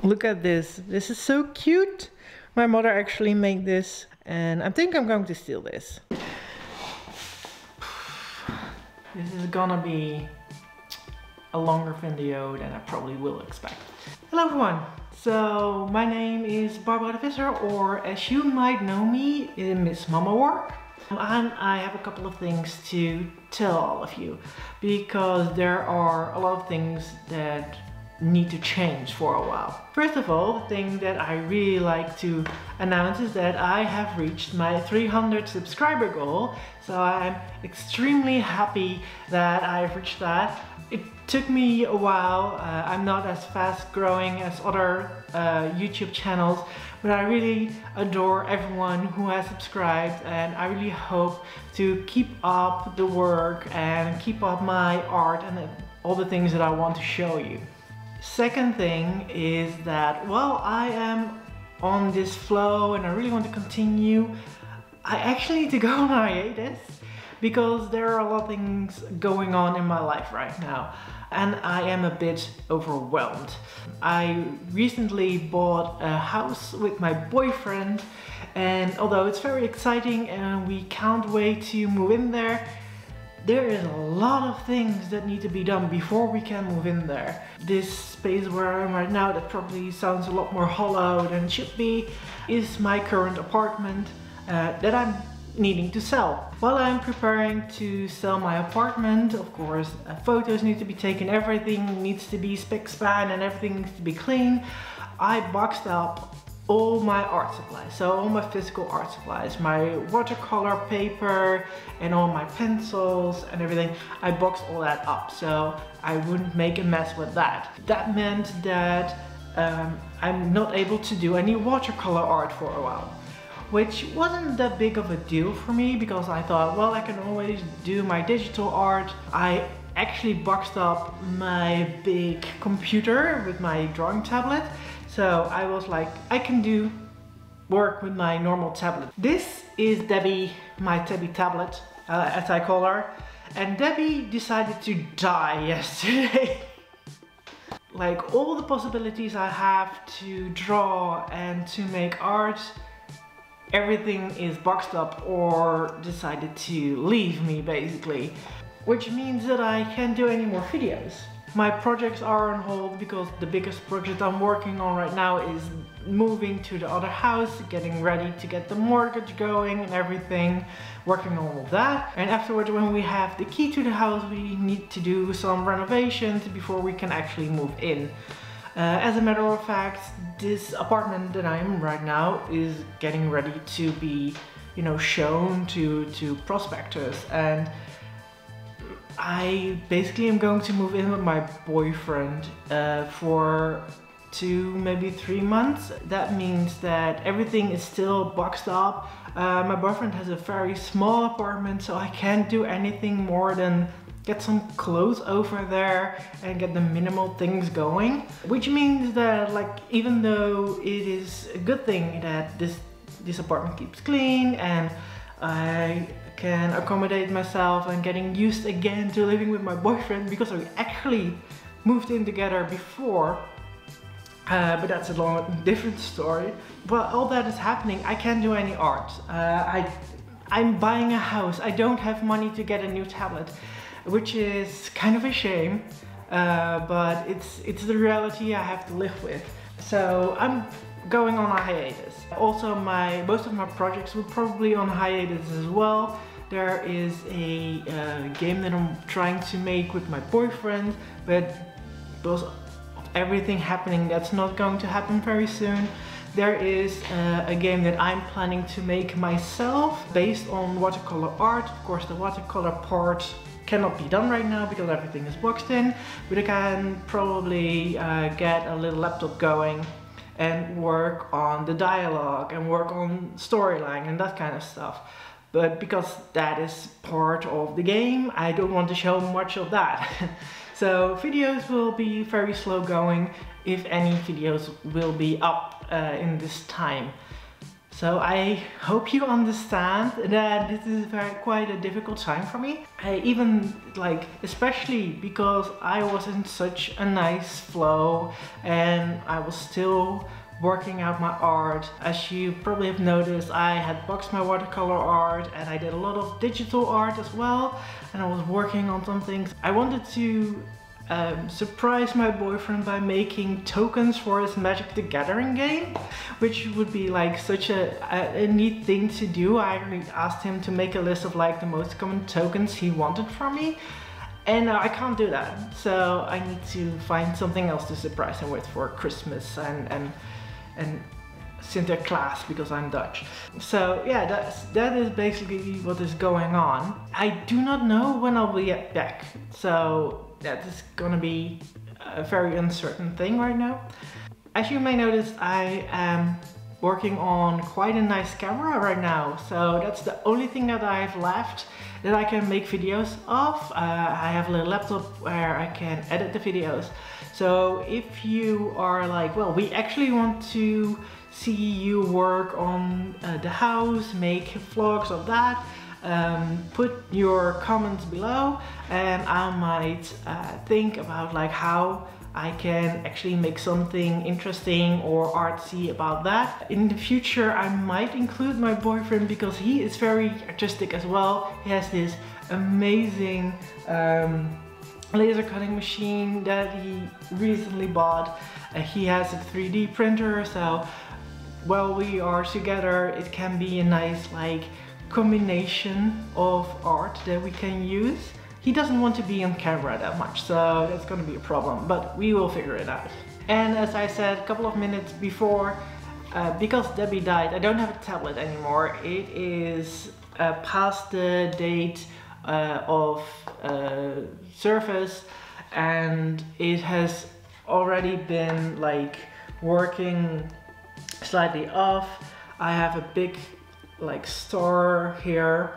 Look at this. This is so cute. My mother actually made this, and I think I'm going to steal this. This is gonna be a longer video than I probably will expect. Hello everyone. So my name is Barbara de Visser, or as you might know me, Miss Mama Work. And I have a couple of things to tell all of you, because there are a lot of things that need to change for a while. First of all, the thing that I really like to announce is that I have reached my 300 subscriber goal. So I'm extremely happy that I've reached that. It took me a while. I'm not as fast growing as other YouTube channels, but I really adore everyone who has subscribed, and I really hope to keep up the work and keep up my art and all the things that I want to show you. Second thing is that while I am on this flow and I really want to continue, I actually need to go on hiatus because there are a lot of things going on in my life right now and I am a bit overwhelmed. I recently bought a house with my boyfriend, and although it's very exciting and we can't wait to move in there, there is a lot of things that need to be done before we can move in there. This space where I am right now, that probably sounds a lot more hollow than it should be, is my current apartment that I'm needing to sell. While I'm preparing to sell my apartment, of course, photos need to be taken, everything needs to be spick span and everything needs to be clean. I boxed up all my art supplies, so all my physical art supplies, my watercolor paper and all my pencils and everything. I boxed all that up so I wouldn't make a mess with that. That meant that I'm not able to do any watercolor art for a while, which wasn't that big of a deal for me because I thought, well, I can always do my digital art. I actually boxed up my big computer with my drawing tablet. So I was like, I can do work with my normal tablet. This is Debbie, my Debbie tablet, as I call her. And Debbie decided to die yesterday. Like all the possibilities I have to draw and to make art, everything is boxed up or decided to leave me basically. Which means that I can't do any more videos. My projects are on hold because the biggest project I'm working on right now is moving to the other house, getting ready to get the mortgage going and everything, working on all of that. And afterwards, when we have the key to the house, we need to do some renovations before we can actually move in. As a matter of fact, this apartment that I'm in right now is getting ready to be, shown to prospectors, and I basically am going to move in with my boyfriend for 2, maybe 3 months. That means that everything is still boxed up. My boyfriend has a very small apartment, so I can't do anything more than get some clothes over there and get the minimal things going. Which means that, like, even though it is a good thing that this apartment keeps clean and I can accommodate myself and getting used again to living with my boyfriend, because we actually moved in together before, but that's a different story. While all that is happening, I can't do any art. I'm buying a house. I don't have money to get a new tablet, which is kind of a shame, but it's the reality I have to live with. So I'm going on a hiatus. Also, most of my projects were probably on hiatus as well. There is a game that I'm trying to make with my boyfriend, but because of everything happening, that's not going to happen very soon. There is a game that I'm planning to make myself based on watercolor art. Of course, the watercolor part cannot be done right now because everything is boxed in, but I can probably get a little laptop going and work on the dialogue and work on storyline and that kind of stuff. But because that is part of the game, I don't want to show much of that. So videos will be very slow going, if any videos will be up in this time. So I hope you understand that this is quite a difficult time for me. I even especially because I was in such a nice flow and I was still working out my art. As you probably have noticed, I had boxed my watercolor art and I did a lot of digital art as well, and I was working on some things. I wanted to surprise my boyfriend by making tokens for his Magic the Gathering game, which would be such a neat thing to do. I asked him to make a list of the most common tokens he wanted from me, and I can't do that, so I need to find something else to surprise him with for Christmas and Sinterklaas, because I'm Dutch. So yeah, that is basically what is going on. I do not know when I'll be back, so that is gonna be a very uncertain thing right now. As you may notice, I am working on quite a nice camera right now, so that's the only thing that I have left that I can make videos of. I have a little laptop where I can edit the videos. So if you are well, we actually want to see you work on the house, make vlogs of that, put your comments below, and I might think about how I can actually make something interesting or artsy about that. In the future I might include my boyfriend because he is very artistic as well. He has this amazing laser cutting machine that he recently bought. He has a 3D printer, so while we are together it can be a nice combination of art that we can use. He doesn't want to be on camera that much, so that's gonna be a problem, but we will figure it out. And as I said a couple of minutes before, because Debbie died, I don't have a tablet anymore. It is past the date of service, and it has already been working slightly off. I have a big star here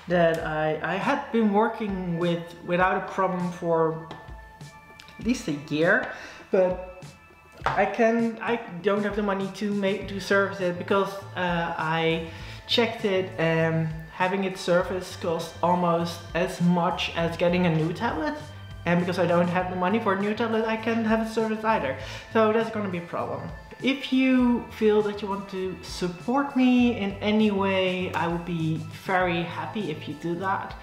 that I had been working with without a problem for at least a year, but I don't have the money to service it because I checked it, and having it serviced costs almost as much as getting a new tablet, and because I don't have the money for a new tablet, I can't have it serviced either, so that's gonna be a problem. If you feel that you want to support me in any way, I would be very happy if you do that.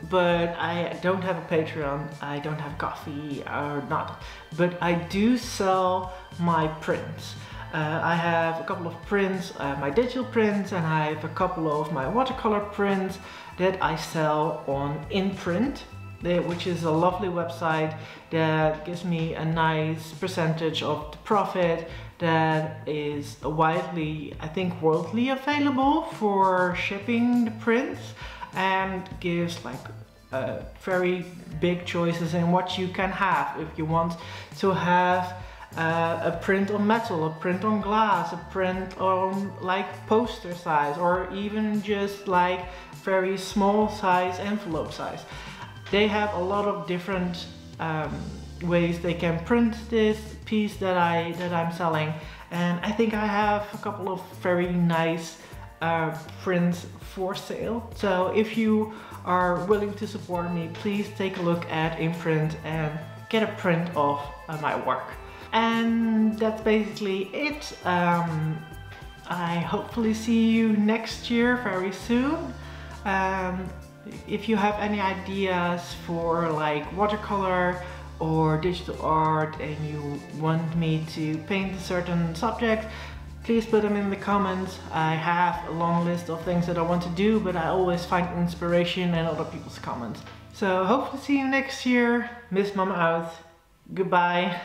But I don't have a Patreon, I don't have coffee or not. But I do sell my prints. I have a couple of prints, my digital prints, and I have a couple of my watercolor prints that I sell on Imprint, which is a lovely website that gives me a nice percentage of the profit that is widely, I think, worldly available for shipping the prints, and gives very big choices in what you can have. If you want to have a print on metal, a print on glass, a print on poster size, or even just very small size envelope size. They have a lot of different ways they can print this piece that I'm selling, and I think I have a couple of very nice prints for sale. So if you are willing to support me, please take a look at Imprint and get a print of my work. And that's basically it. I hopefully see you next year very soon. If you have any ideas for watercolor or digital art and you want me to paint a certain subject, please put them in the comments. I have a long list of things that I want to do, but I always find inspiration in other people's comments. So hopefully see you next year. Miss Mama out. Goodbye.